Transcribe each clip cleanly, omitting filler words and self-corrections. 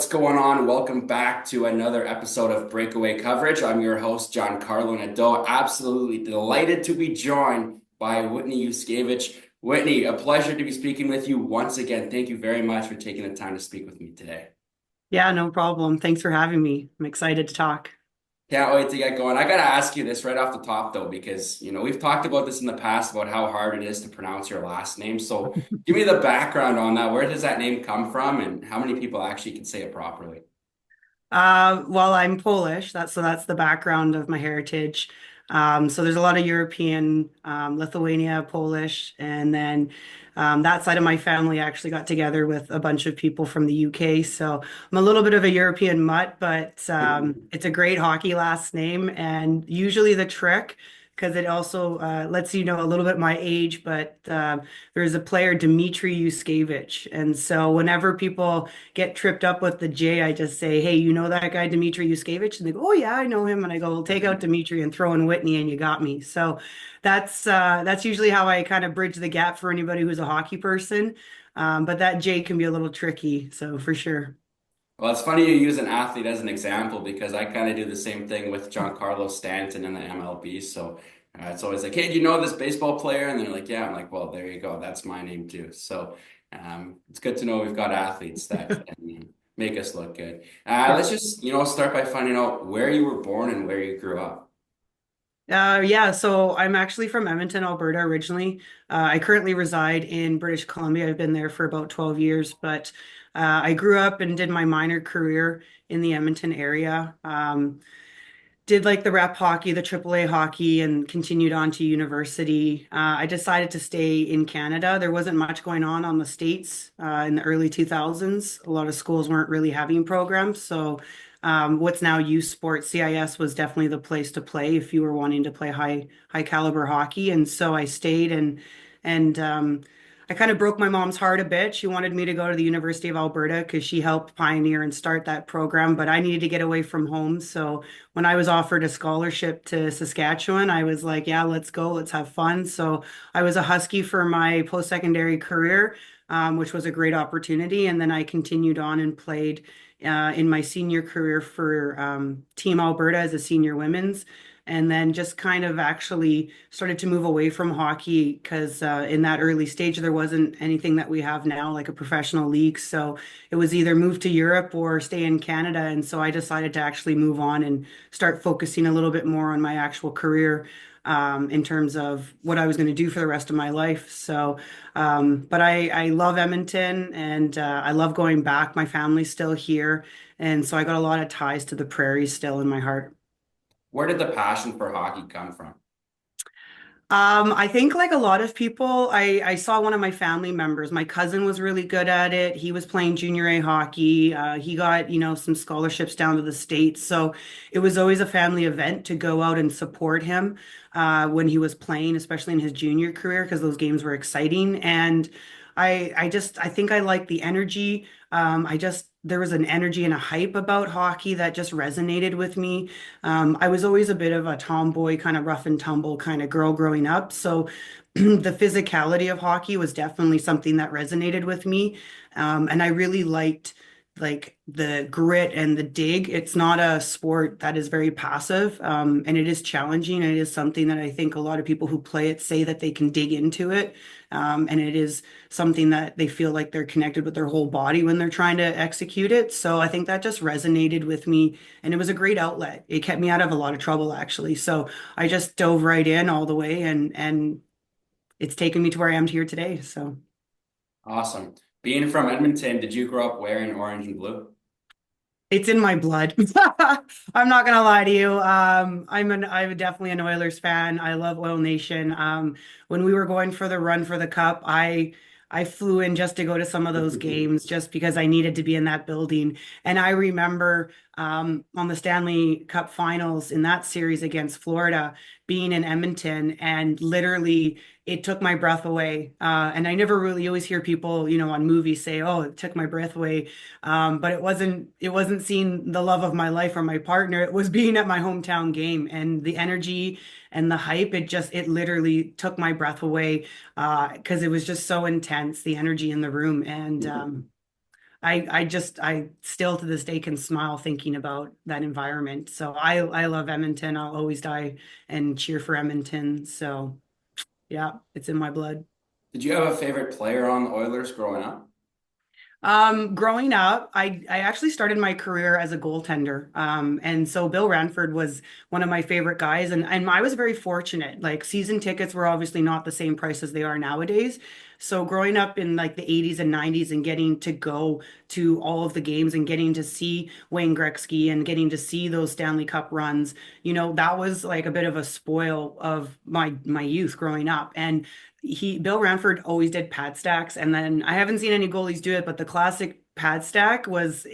What's going on? Welcome back to another episode of Breakaway Coverage. I'm your host, Giancarlo Nadeau. Absolutely delighted to be joined by Whitney Juszkiewicz. Whitney, a pleasure to be speaking with you once again. Thank you very much for taking the time to speak with me today. Yeah, no problem. Thanks for having me. I'm excited to talk. Can't wait to get going. I got to ask you this right off the top, though, because we've talked about this in the past about how hard it is to pronounce your last name. So give me the background on that. Where does that name come from, and how many people actually can say it properly? Well, I'm Polish. That's the background of my heritage. So there's a lot of European, Lithuania, Polish, and then that side of my family actually got together with a bunch of people from the UK. So I'm a little bit of a European mutt, but it's a great hockey last name, and usually the trick. Because it also lets you know a little bit my age, but there's a player, Dmitry Yushkevich. And so whenever people get tripped up with the J, I just say, "Hey, you know that guy Dmitry Yushkevich?" And they go, "Oh yeah, I know him." And I go, "Well, take out Dmitry and throw in Whitney, and you got me." So that's usually how I kind of bridge the gap for anybody who's a hockey person. But that J can be a little tricky, so for sure. Well, it's funny you use an athlete as an example because I kind of do the same thing with Giancarlo Stanton in the MLB. So it's always like, hey, do you know this baseball player? And they're like, yeah. I'm like, well, there you go. That's my name too. So it's good to know we've got athletes that can make us look good. Yeah. Let's just, start by finding out where you were born and where you grew up. Yeah, so I'm actually from Edmonton, Alberta originally. I currently reside in British Columbia. I've been there for about 12 years, but I grew up and did my minor career in the Edmonton area. Did like the rep hockey, the AAA hockey, and continued on to university. I decided to stay in Canada. There wasn't much going on the States in the early 2000s. A lot of schools weren't really having programs. So, what's now U Sports CIS was definitely the place to play if you were wanting to play high caliber hockey. And so I stayed and I kind of broke my mom's heart a bit. She wanted me to go to the University of Alberta because she helped pioneer and start that program, but I needed to get away from home. So when I was offered a scholarship to Saskatchewan, I was like, yeah, let's go, let's have fun. So I was a Husky for my post-secondary career, which was a great opportunity. And then I continued on and played in my senior career for Team Alberta as a senior women's. And then just kind of actually started to move away from hockey because in that early stage, there wasn't anything that we have now, like a professional league. So it was either move to Europe or stay in Canada. And so I decided to actually move on and start focusing a little bit more on my actual career in terms of what I was going to do for the rest of my life. So, but I love Edmonton and I love going back. My family's still here. And so I got a lot of ties to the prairies still in my heart. Where did the passion for hockey come from? I think like a lot of people, I saw one of my family members. My cousin was really good at it. He was playing junior A hockey. He got, some scholarships down to the States. So it was always a family event to go out and support him when he was playing, especially in his junior career, because those games were exciting. And I think I like the energy. There was an energy and a hype about hockey that just resonated with me. I was always a bit of a tomboy, kind of rough and tumble kind of girl growing up. So the physicality of hockey was definitely something that resonated with me. And I really liked like the grit and the dig. It's not a sport that is very passive, and it is challenging. It is something that I think a lot of people who play it say that they can dig into it. And it is something that they feel like they're connected with their whole body when they're trying to execute it. So I think that just resonated with me and it was a great outlet. It kept me out of a lot of trouble actually. So I just dove right in all the way and it's taken me to where I am here today. So Awesome. Being from Edmonton, did you grow up wearing orange and blue? it's in my blood. I'm not gonna lie to you. I'm definitely an Oilers fan. I love Oil Nation. When we were going for the run for the cup, I flew in just to go to some of those games just because I needed to be in that building. And I remember on the Stanley Cup Finals in that series against Florida, being in Edmonton, and literally it took my breath away. And I never really always hear people, on movies say, "Oh, it took my breath away." But it wasn't seeing the love of my life or my partner. It was being at my hometown game and the energy and the hype. It literally took my breath away because it was just so intense, the energy in the room. And I still to this day can smile thinking about that environment. So I love Edmonton. I'll always die and cheer for Edmonton. So yeah, it's in my blood. Did you have a favorite player on the Oilers growing up? Growing up, I actually started my career as a goaltender. And so Bill Ranford was one of my favorite guys, and I was very fortunate. Like season tickets were obviously not the same price as they are nowadays. So growing up in like the 80s and 90s and getting to go to all of the games and getting to see Wayne Gretzky and getting to see those Stanley Cup runs, that was like a bit of a spoil of my youth growing up. And Bill Ranford always did pad stacks, and then I haven't seen any goalies do it, but the classic pad stack was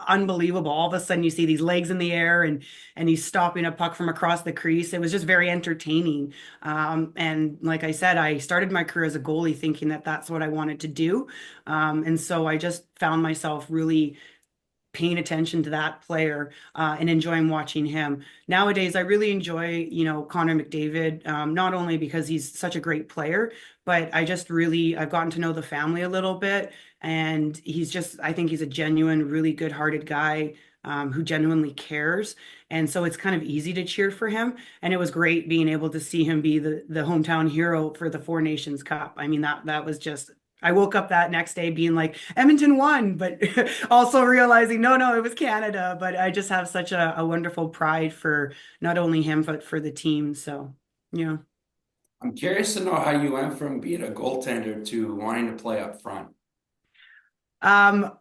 unbelievable. All of a sudden you see these legs in the air and he's stopping a puck from across the crease. It was just very entertaining. And like I said, I started my career as a goalie thinking that that's what I wanted to do. And so I just found myself really paying attention to that player and enjoying watching him. Nowadays, I really enjoy, Connor McDavid, not only because he's such a great player, but I've gotten to know the family a little bit. And I think he's a genuine, really good-hearted guy who genuinely cares. And so it's kind of easy to cheer for him. And it was great being able to see him be the hometown hero for the Four Nations Cup. I mean, that was just I woke up that next day being like, Edmonton won, but also realizing, no, it was Canada. But I just have such a wonderful pride for not only him, but for the team. So, yeah. I'm curious to know how you went from being a goaltender to wanting to play up front.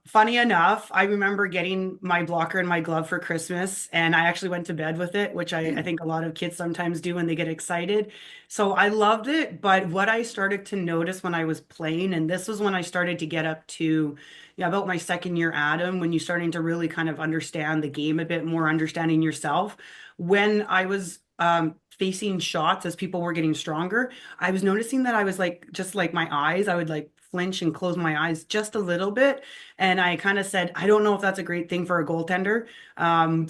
Funny enough, I remember getting my blocker and my glove for Christmas, and I actually went to bed with it, which I think a lot of kids sometimes do when they get excited. So I loved it, but what I started to notice when I was playing, and this was when I started to get up to, yeah, about my second year Adam, when you're starting to really kind of understand the game a bit more, understanding yourself. When I was facing shots as people were getting stronger, I was noticing that I was like, just like my eyes, I would like flinch and close my eyes just a little bit. And I kind of said, I don't know if that's a great thing for a goaltender.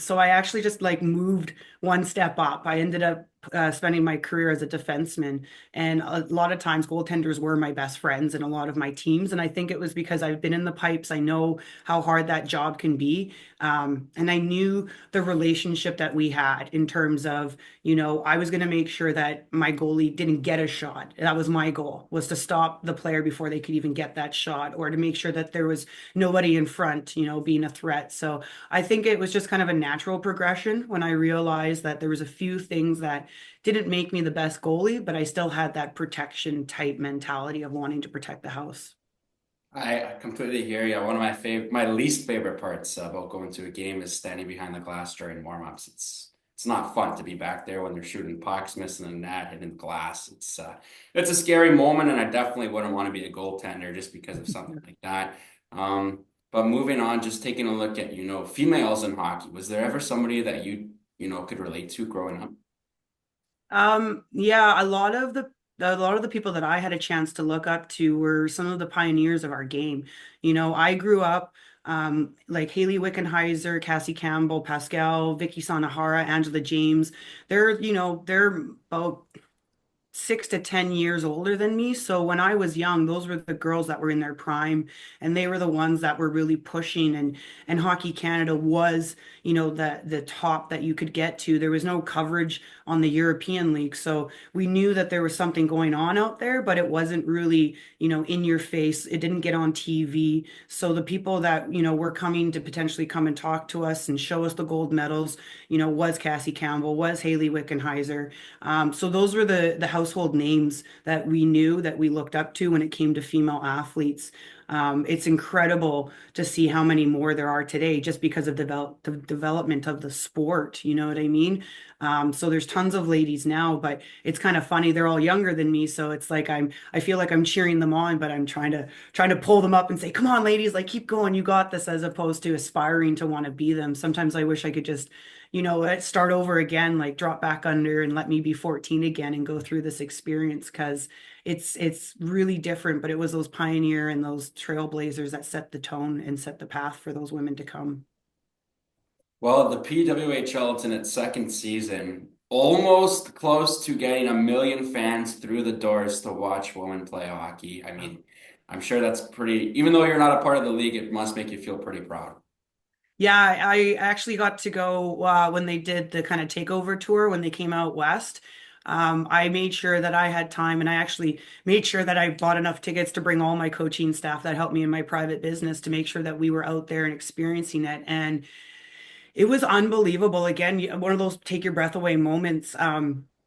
So I actually just like moved one step up. I ended up spending my career as a defenseman. And a lot of times goaltenders were my best friends in a lot of my teams. And I think it was because I've been in the pipes. I know how hard that job can be. And I knew the relationship that we had in terms of, I was going to make sure that my goalie didn't get a shot. That was my goal, was to stop the player before they could even get that shot, or to make sure that there was nobody in front, being a threat. So I think it was just kind of a natural progression when I realized that there was a few things that didn't make me the best goalie, but I still had that protection type mentality of wanting to protect the house. I completely hear you. One of my least favorite parts about going to a game is standing behind the glass during warm-ups. It's not fun to be back there when they're shooting pucks, missing the net, hitting the glass. It's a scary moment, and I definitely wouldn't want to be a goaltender just because of something like that. But moving on, just taking a look at females in hockey. Was there ever somebody that could relate to growing up? Yeah, a lot of the people that I had a chance to look up to were some of the pioneers of our game. I grew up like Haley Wickenheiser, Cassie Campbell, Pascal, Vicky Sanahara, Angela James. They're about 6 to 10 years older than me. So when I was young, those were the girls that were in their prime, and they were the ones that were really pushing. And Hockey Canada was, the top that you could get to. There was no coverage on the European League, so we knew that there was something going on out there, but it wasn't really, in your face. It didn't get on TV. So the people that were coming to potentially come and talk to us and show us the gold medals, was Cassie Campbell, was Haley Wickenheiser. So those were the household names that we knew, that we looked up to when it came to female athletes. It's incredible to see how many more there are today just because of the development of the sport. You know what I mean? So there's tons of ladies now, but it's kind of funny. They're all younger than me, so it's like I feel like I'm cheering them on, but I'm trying to pull them up and say, "Come on, ladies, like keep going, you got this," as opposed to aspiring to want to be them. Sometimes I wish I could just start over again, like drop back under and let me be 14 again and go through this experience, because it's really different. But it was those pioneer and those trailblazers that set the tone and set the path for those women to come. Well, the PWHL, it's in its second season. almost close to getting 1 million fans through the doors to watch women play hockey. I mean, I'm sure that's pretty, even though you're not a part of the league, it must make you feel pretty proud. Yeah, I actually got to go when they did the kind of takeover tour when they came out west. I made sure that I had time and I actually made sure that I bought enough tickets to bring all my coaching staff that helped me in my private business to make sure that we were out there and experiencing it. And it was unbelievable. Again, one of those take your breath away moments.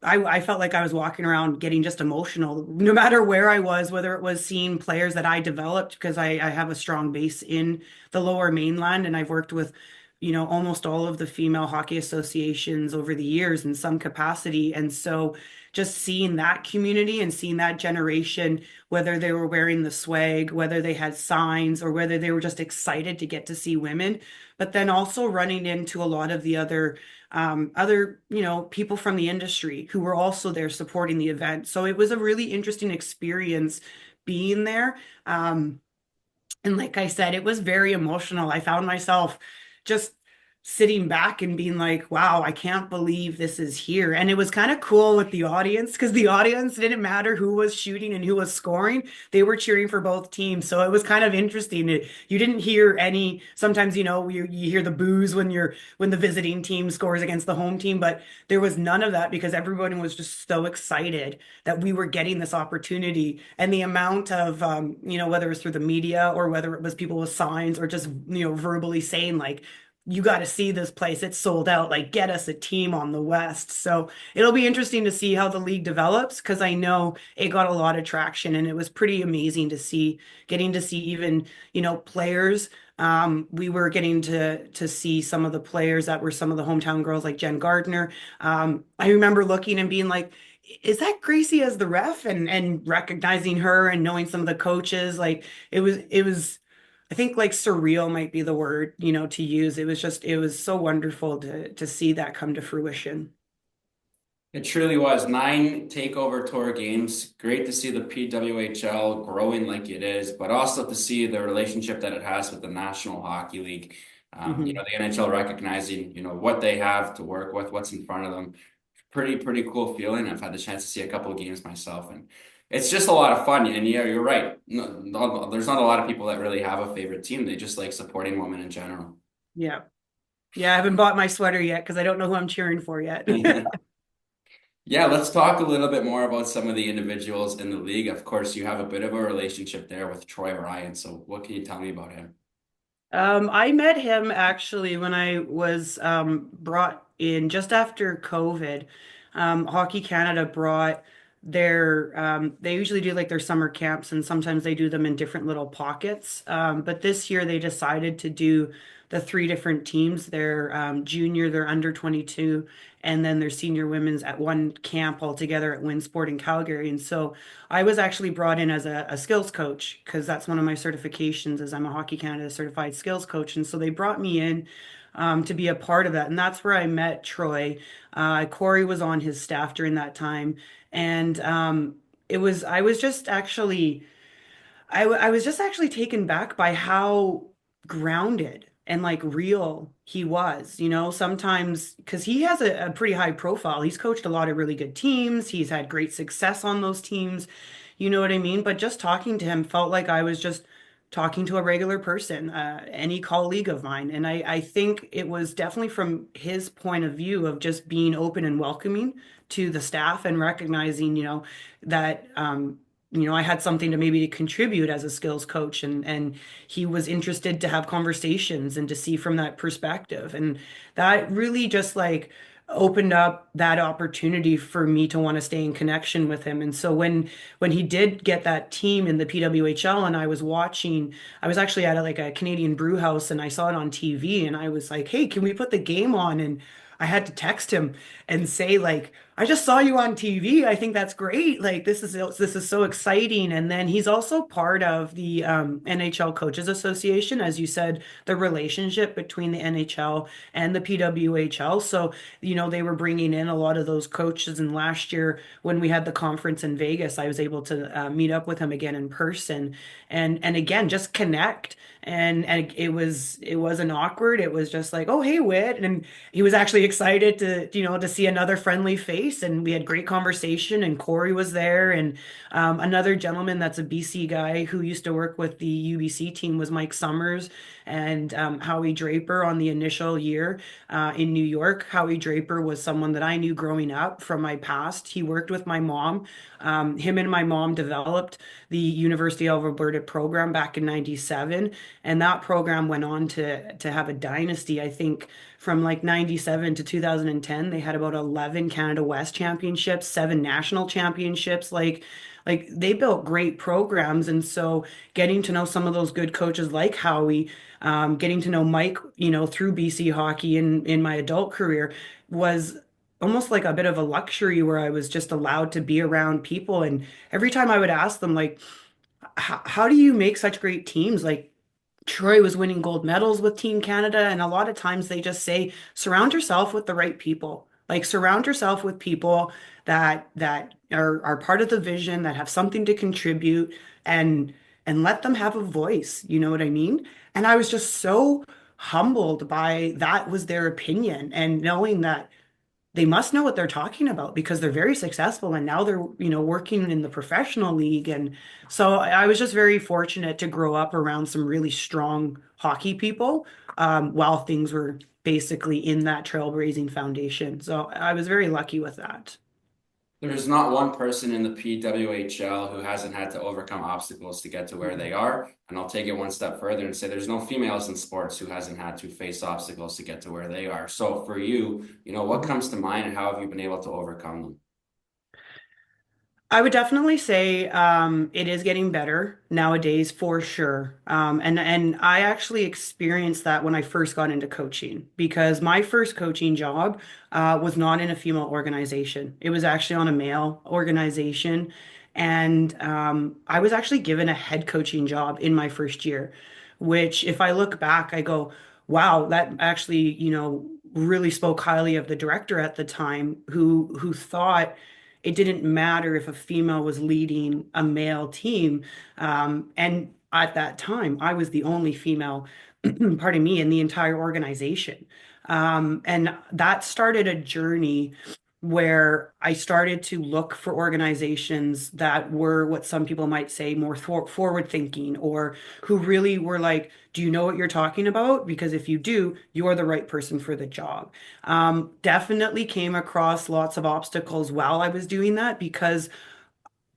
I felt like I was walking around getting just emotional, no matter where I was, whether it was seeing players that I developed because I have a strong base in the lower mainland and I've worked with, almost all of the female hockey associations over the years in some capacity. And so just seeing that community and seeing that generation, whether they were wearing the swag, whether they had signs, or whether they were just excited to get to see women, but then also running into a lot of the other people from the industry who were also there supporting the event. So it was a really interesting experience being there. And like I said, it was very emotional. I found myself just sitting back and being like, wow, I can't believe this is here. And it was kind of cool with the audience because the audience didn't matter who was shooting and who was scoring. They were cheering for both teams. So it was kind of interesting. You didn't hear any, sometimes, you hear the boos when the visiting team scores against the home team, but there was none of that because everyone was just so excited that we were getting this opportunity. And the amount of, whether it was through the media or whether it was people with signs or just, verbally saying like, you got to see this place. It's sold out. Like, get us a team on the West. So it'll be interesting to see how the league develops because I know it got a lot of traction and it was pretty amazing to see, getting to see even, players. We were getting to see some of the players that were some of the hometown girls like Jen Gardner. I remember looking and being like, is that Gracie as the ref and recognizing her and knowing some of the coaches? Like it was I think like surreal might be the word, to use. It was so wonderful to see that come to fruition. It truly was 9 takeover tour games. Great to see the PWHL growing like it is, but also to see the relationship that it has with the National Hockey League. Hmm. The NHL recognizing, what they have to work with, what's in front of them. Pretty cool feeling. I've had the chance to see a couple of games myself, and it's just a lot of fun. And yeah, you're right. There's not a lot of people that really have a favorite team. They just like supporting women in general. Yeah. Yeah, I haven't bought my sweater yet because I don't know who I'm cheering for yet. Yeah, let's talk a little bit more about some of the individuals in the league. Of course, you have a bit of a relationship there with Troy Ryan. So what can you tell me about him? I met him actually when I was brought in just after COVID. Hockey Canada brought they usually do like their summer camps and sometimes they do them in different little pockets. But this year they decided to do the three different teams, their junior, their under 22, and then their senior women's at one camp all together at Winsport in Calgary. And so I was actually brought in as a skills coach because that's one of my certifications is I'm a Hockey Canada certified skills coach. And so they brought me in to be a part of that. And that's where I met Troy. Corey was on his staff during that time. And I was just actually I was just actually taken back by how grounded and like real he was, sometimes because he has a pretty high profile. He's coached a lot of really good teams. He's had great success on those teams. You know what I mean? But just talking to him felt like I was just talking to a regular person, any colleague of mine. And I think it was definitely from his point of view of just being open and welcoming to the staff and recognizing, that I had something to maybe to contribute as a skills coach and he was interested to have conversations and to see from that perspective. And that really just like opened up that opportunity for me to want to stay in connection with him. And so when he did get that team in the PWHL and I was actually at like a Canadian brew house and I saw it on TV and I was like, "Hey, can we put the game on?" And I had to text him and say like I just saw you on TV. I think that's great. Like this is so exciting. And then he's also part of the NHL Coaches Association, as you said, the relationship between the NHL and the PWHL. So, they were bringing in a lot of those coaches. And last year, when we had the conference in Vegas, I was able to meet up with him again in person, and again just connect. And it wasn't awkward. It was just like, oh, hey, Whit, and he was actually excited to see another friendly face, and we had great conversation, and Corey was there, and another gentleman that's a BC guy who used to work with the UBC team was Mike Summers, and Howie Draper on the initial year in New York. Howie Draper was someone that I knew growing up from my past. He worked with my mom. Him and my mom developed the University of Alberta program back in '97, and that program went on to have a dynasty. I think from like '97 to 2010, they had about 11 Canada West championships, 7 national championships. Like they built great programs. And so getting to know some of those good coaches like Howie, getting to know Mike, through BC hockey in my adult career was almost like a bit of a luxury where I was just allowed to be around people. And every time I would ask them, like, how do you make such great teams? Like, Troy was winning gold medals with Team Canada, and a lot of times they just say, surround yourself with the right people. Like surround yourself with people that are part of the vision, that have something to contribute, and let them have a voice. You know what I mean? And I was just so humbled by that was their opinion, and knowing that they must know what they're talking about because they're very successful, and now they're, working in the professional league. And so I was just very fortunate to grow up around some really strong hockey people, while things were basically in that trailblazing foundation. So I was very lucky with that. There's not one person in the PWHL who hasn't had to overcome obstacles to get to where they are. And I'll take it one step further and say there's no females in sports who hasn't had to face obstacles to get to where they are. So for you, what comes to mind and how have you been able to overcome them? I would definitely say it is getting better nowadays for sure. And I actually experienced that when I first got into coaching because my first coaching job was not in a female organization. It was actually on a male organization. And I was actually given a head coaching job in my first year, which if I look back, I go, wow, that actually, really spoke highly of the director at the time who thought it didn't matter if a female was leading a male team. And at that time, I was the only female, pardon me, in the entire organization. And that started a journey where I started to look for organizations that were what some people might say more forward thinking, or who really were like, do you know what you're talking about? Because if you do, you're the right person for the job. Definitely came across lots of obstacles while I was doing that because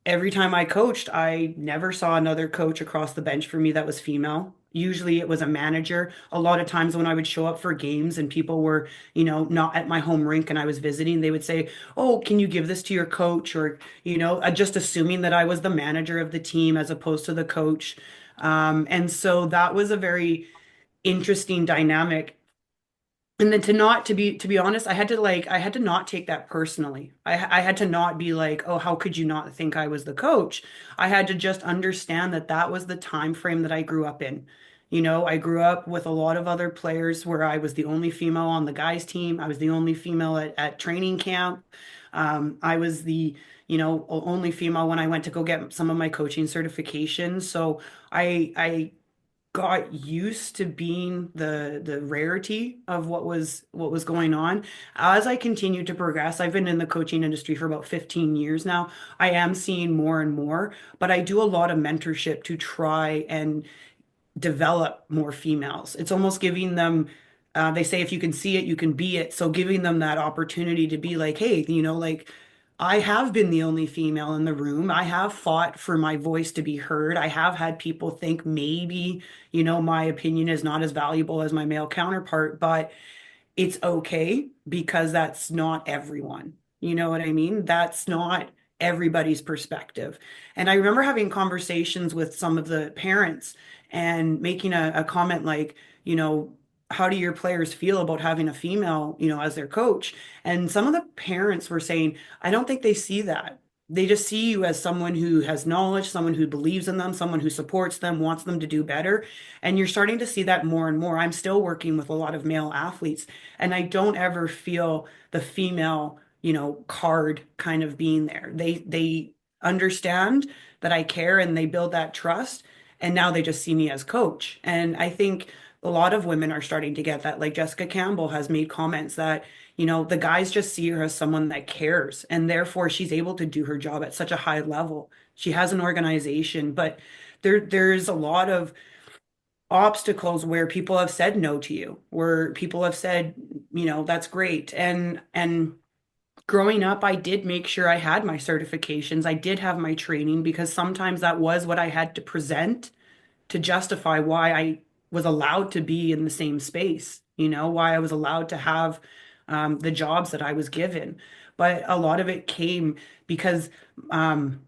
every time I coached, I never saw another coach across the bench for me that was female. Usually it was a manager. A lot of times when I would show up for games and people were, not at my home rink and I was visiting, they would say, "Oh, can you give this to your coach?" Or, just assuming that I was the manager of the team as opposed to the coach. And so that was a very interesting dynamic. And then to be honest, I had to not take that personally. I had to not be like, oh, how could you not think I was the coach? I had to just understand that that was the time frame that I grew up in. I grew up with a lot of other players where I was the only female on the guys team. I was the only female at training camp. I was the, only female when I went to go get some of my coaching certifications. So I got used to being the rarity of what was going on. As I continued to progress, I've been in the coaching industry for about 15 years now. I am seeing more and more, but I do a lot of mentorship to try and develop more females. It's almost giving them, they say if you can see it, you can be it. So giving them that opportunity to be like, hey, like I have been the only female in the room. I have fought for my voice to be heard. I have had people think maybe, my opinion is not as valuable as my male counterpart, but it's okay because that's not everyone. You know what I mean? That's not everybody's perspective. And I remember having conversations with some of the parents and making a comment like, how do your players feel about having a female, as their coach? And some of the parents were saying, I don't think they see that. They just see you as someone who has knowledge, someone who believes in them, someone who supports them, wants them to do better. And you're starting to see that more and more. I'm still working with a lot of male athletes, and I don't ever feel the female, card kind of being there. They understand that I care and they build that trust. And now they just see me as coach. And I think a lot of women are starting to get that. Like Jessica Campbell has made comments that, the guys just see her as someone that cares, and therefore she's able to do her job at such a high level. She has an organization, but there's a lot of obstacles where people have said no to you, where people have said, that's great. And growing up, I did make sure I had my certifications. I did have my training because sometimes that was what I had to present to justify why I was allowed to be in the same space, why I was allowed to have the jobs that I was given. But a lot of it came because um,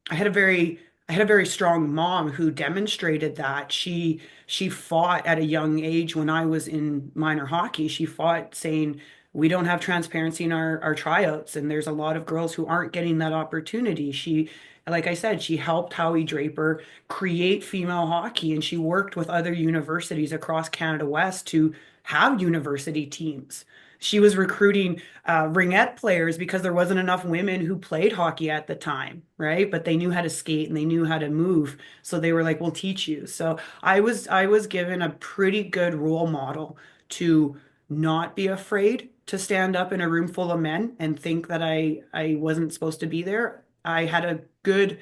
I had a very I had a very strong mom who demonstrated that. She fought at a young age when I was in minor hockey. She fought saying we don't have transparency in our tryouts, and there's a lot of girls who aren't getting that opportunity. Like I said, she helped Howie Draper create female hockey, and she worked with other universities across Canada West to have university teams. She was recruiting ringette players because there wasn't enough women who played hockey at the time, right? But they knew how to skate and they knew how to move, so they were like, "We'll teach you." So I was given a pretty good role model to not be afraid to stand up in a room full of men and think that I wasn't supposed to be there. I had a good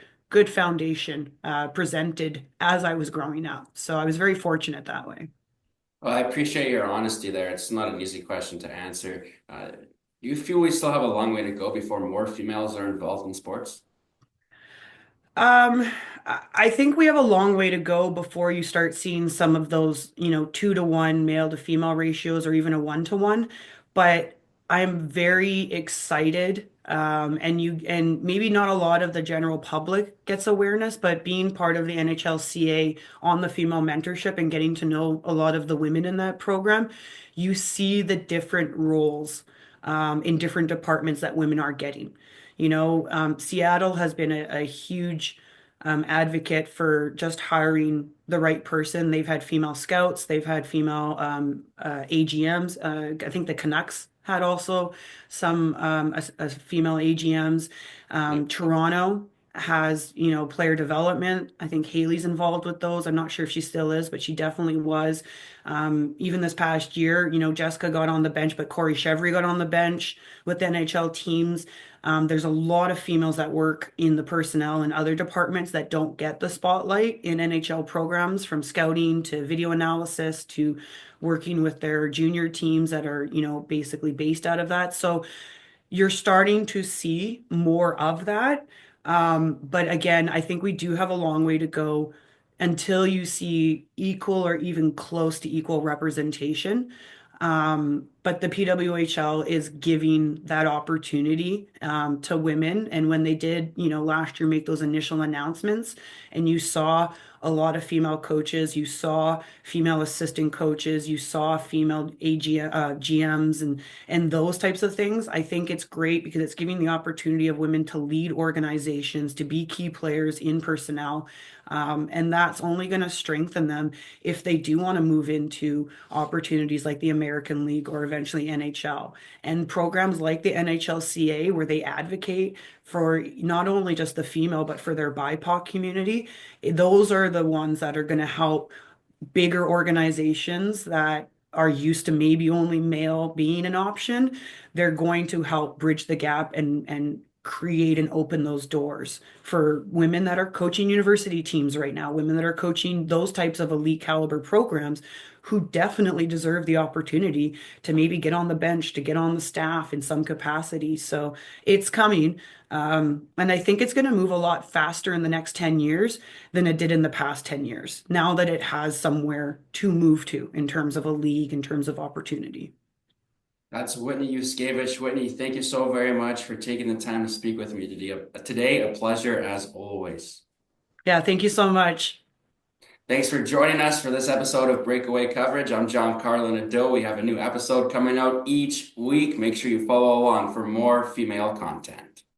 foundation presented as I was growing up, so I was very fortunate that way. Well, I appreciate your honesty there. It's not an easy question to answer. Do you feel we still have a long way to go before more females are involved in sports? Um, I think we have a long way to go before you start seeing some of those, 2-to-1 male to female ratios or even a 1-to-1. But I'm very excited. And maybe not a lot of the general public gets awareness, but being part of the NHLCA on the female mentorship and getting to know a lot of the women in that program, you see the different roles in different departments that women are getting. Seattle has been a huge advocate for just hiring the right person. They've had female scouts, they've had female AGMs. I think the Canucks had also some a female AGMs. Yeah. Toronto has, player development. I think Haley's involved with those. I'm not sure if she still is, but she definitely was. Even this past year, Jessica got on the bench, but Corey Chevry got on the bench with NHL teams. There's a lot of females that work in the personnel and other departments that don't get the spotlight in NHL programs, from scouting to video analysis to working with their junior teams that are, basically based out of that. So you're starting to see more of that. But again, I think we do have a long way to go until you see equal or even close to equal representation. But the PWHL is giving that opportunity to women. And when they did, last year make those initial announcements, and you saw a lot of female coaches, you saw female assistant coaches, you saw female GMs and those types of things. I think it's great because it's giving the opportunity of women to lead organizations, to be key players in personnel. And that's only going to strengthen them if they do want to move into opportunities like the American League or eventually NHL. And programs like the NHLCA, where they advocate for not only just the female, but for their BIPOC community, those are the ones that are going to help bigger organizations that are used to maybe only male being an option. They're going to help bridge the gap and create and open those doors for women that are coaching university teams right now, women that are coaching those types of elite caliber programs who definitely deserve the opportunity to maybe get on the bench, to get on the staff in some capacity. So it's coming. And I think it's going to move a lot faster in the next 10 years than it did in the past 10 years, now that it has somewhere to move to in terms of a league, in terms of opportunity. That's Whitney Juszkiewicz. Whitney, thank you so very much for taking the time to speak with me today. A pleasure as always. Yeah, thank you so much. Thanks for joining us for this episode of Breakaway Coverage. I'm Giancarlo Nadeau. We have a new episode coming out each week. Make sure you follow along for more female content.